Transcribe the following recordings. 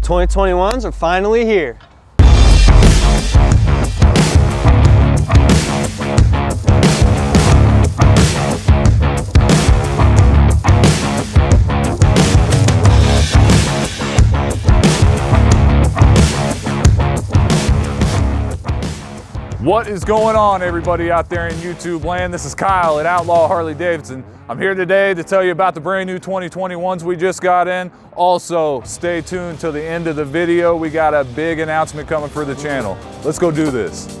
2021s are finally here. What is going on, everybody out there in YouTube land? This is Kyle at Outlaw Harley-Davidson. I'm here today to tell you about the brand new 2021s we just got in. Also, stay tuned till the end of the video. We got a big announcement coming for the channel. Let's go do this.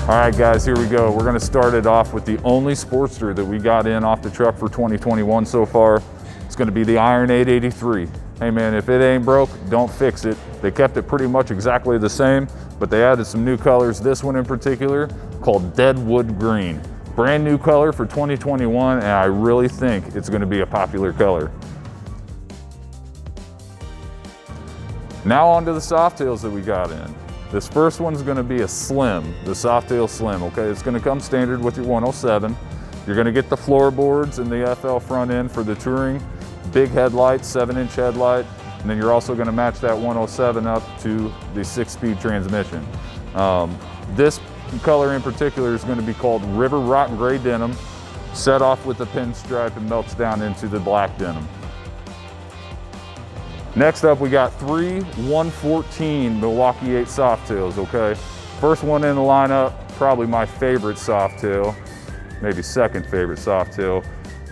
All right, guys, here we go. We're gonna start it off with the only Sportster that we got in off the truck for 2021 so far. It's gonna be the Iron 883. Hey man, if it ain't broke, don't fix it. They kept it pretty much exactly the same, but they added some new colors. This one in particular, called Deadwood Green. Brand new color for 2021, and I really think it's gonna be a popular color. Now on to the Softails that we got in. This first one's gonna be a Slim, the Softail Slim, okay? It's gonna come standard with your 107. You're gonna get the floorboards and the FL front end for the touring, big headlight, 7-inch headlight, and then you're also gonna match that 107 up to the 6-speed transmission. This color in particular is gonna be called River Rock Gray Denim, set off with the pinstripe and melts down into the black denim. Next up, we got 3 114 Milwaukee 8 Softails, okay? First one in the lineup, probably my favorite Softail, maybe second favorite Softail.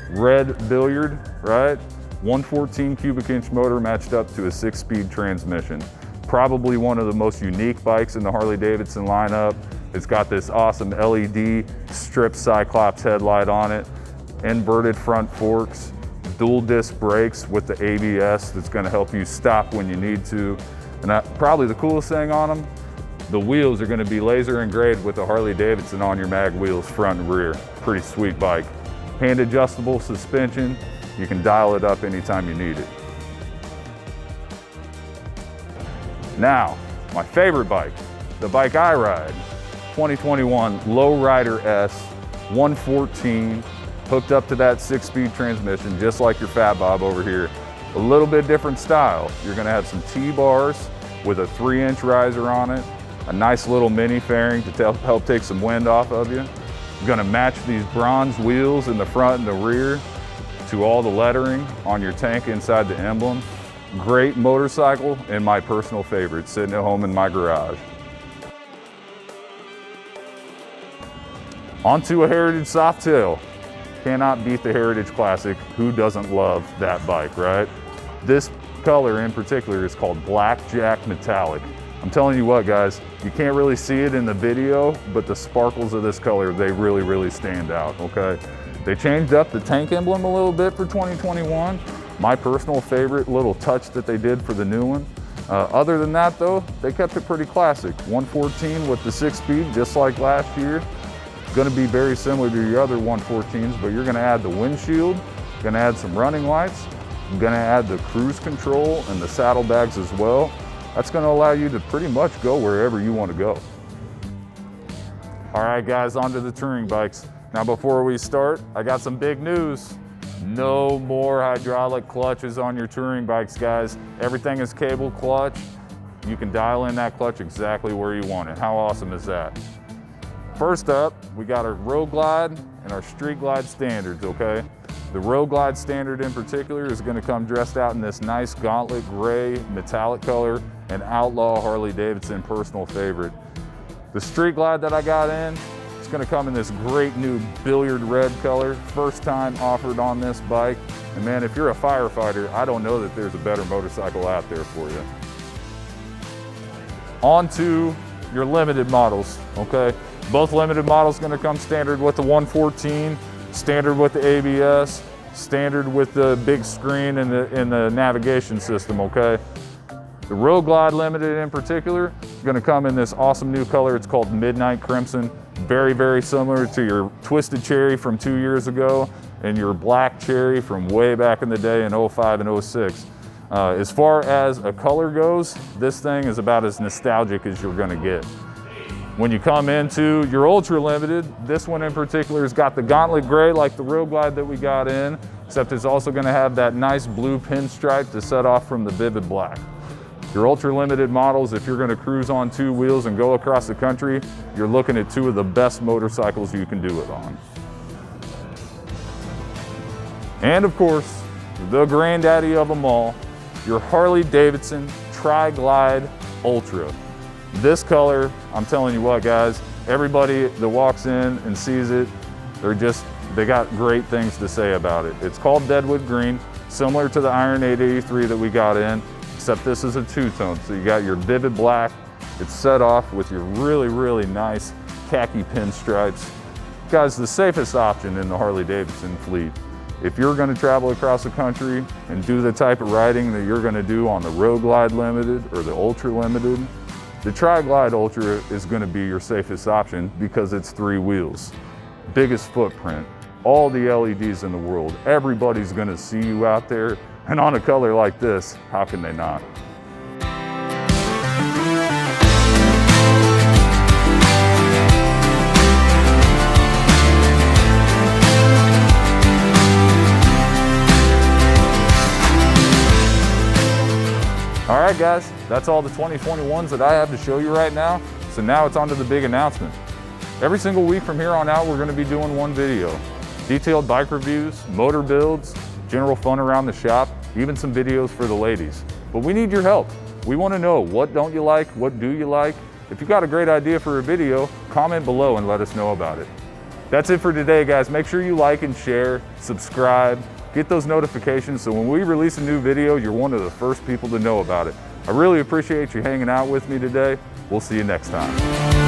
Red billiard, right? 114 cubic inch motor matched up to a 6-speed transmission. Probably one of the most unique bikes in the Harley-Davidson lineup. It's got this awesome LED strip Cyclops headlight on it, inverted front forks, dual disc brakes with the ABS that's going to help you stop when you need to. And probably the coolest thing on them, the wheels are going to be laser engraved with the Harley-Davidson on your mag wheels front and rear. Pretty sweet bike. Hand adjustable suspension. You can dial it up anytime you need it. Now, my favorite bike, the bike I ride, 2021 Lowrider S 114. Hooked up to that 6-speed transmission, just like your Fat Bob over here. A little bit different style. You're gonna have some T-bars with a 3-inch riser on it, a nice little mini fairing to help take some wind off of you. You're gonna match these bronze wheels in the front and the rear to all the lettering on your tank inside the emblem. Great motorcycle and my personal favorite, sitting at home in my garage. Onto a Heritage Softail. Cannot beat the Heritage Classic. Who doesn't love that bike, right? This color in particular is called Blackjack Metallic. I'm telling you what, guys, you can't really see it in the video, but the sparkles of this color, they really, really stand out, okay? They changed up the tank emblem a little bit for 2021. My personal favorite little touch that they did for the new one. Other than that though, they kept it pretty classic. 114 with the 6-speed, just like last year. Going to be very similar to your other 114s, but you're going to add the windshield, going to add some running lights, you're going to add the cruise control and the saddlebags as well. That's going to allow you to pretty much go wherever you want to go. All right, guys, onto the touring bikes. Now, before we start, I got some big news. No more hydraulic clutches on your touring bikes, guys. Everything is cable clutch. You can dial in that clutch exactly where you want it. How awesome is that? First up, we got our Road Glide and our Street Glide standards, okay? The Road Glide standard in particular is gonna come dressed out in this nice gauntlet gray metallic color, an Outlaw Harley-Davidson personal favorite. The Street Glide that I got in, it's gonna come in this great new billiard red color, first time offered on this bike. And man, if you're a firefighter, I don't know that there's a better motorcycle out there for you. On to your limited models, okay? Both limited models gonna come standard with the 114, standard with the ABS, standard with the big screen and the navigation system, okay? The Road Glide Limited in particular, gonna come in this awesome new color. It's called Midnight Crimson. Very, very similar to your Twisted Cherry from 2 years ago and your Black Cherry from way back in the day in 05 and 06. As far as a color goes, this thing is about as nostalgic as you're gonna get. When you come into your Ultra Limited, this one in particular has got the gauntlet gray like the Road Glide that we got in, except it's also gonna have that nice blue pinstripe to set off from the vivid black. Your Ultra Limited models, if you're gonna cruise on 2 wheels and go across the country, you're looking at 2 of the best motorcycles you can do it on. And of course, the granddaddy of them all, your Harley-Davidson Tri-Glide Ultra. This color, I'm telling you what guys, everybody that walks in and sees it, they got great things to say about it. It's called Deadwood Green, similar to the Iron 883 that we got in, except this is a 2-tone. So you got your vivid black, it's set off with your really, really nice khaki pinstripes. Guys, the safest option in the Harley-Davidson fleet. If you're gonna travel across the country and do the type of riding that you're gonna do on the Road Glide Limited or the Ultra Limited, the Tri-Glide Ultra is gonna be your safest option because it's 3 wheels. Biggest footprint, all the LEDs in the world. Everybody's gonna see you out there, and on a color like this, how can they not? All right guys, that's all the 2021s that I have to show you right now. So now it's on to the big announcement. Every single week from here on out, we're gonna be doing 1 video. Detailed bike reviews, motor builds, general fun around the shop, even some videos for the ladies. But we need your help. We wanna know what don't you like, what do you like? If you got a great idea for a video, comment below and let us know about it. That's it for today guys. Make sure you like and share, subscribe, get those notifications so when we release a new video, you're one of the first people to know about it. I really appreciate you hanging out with me today. We'll see you next time.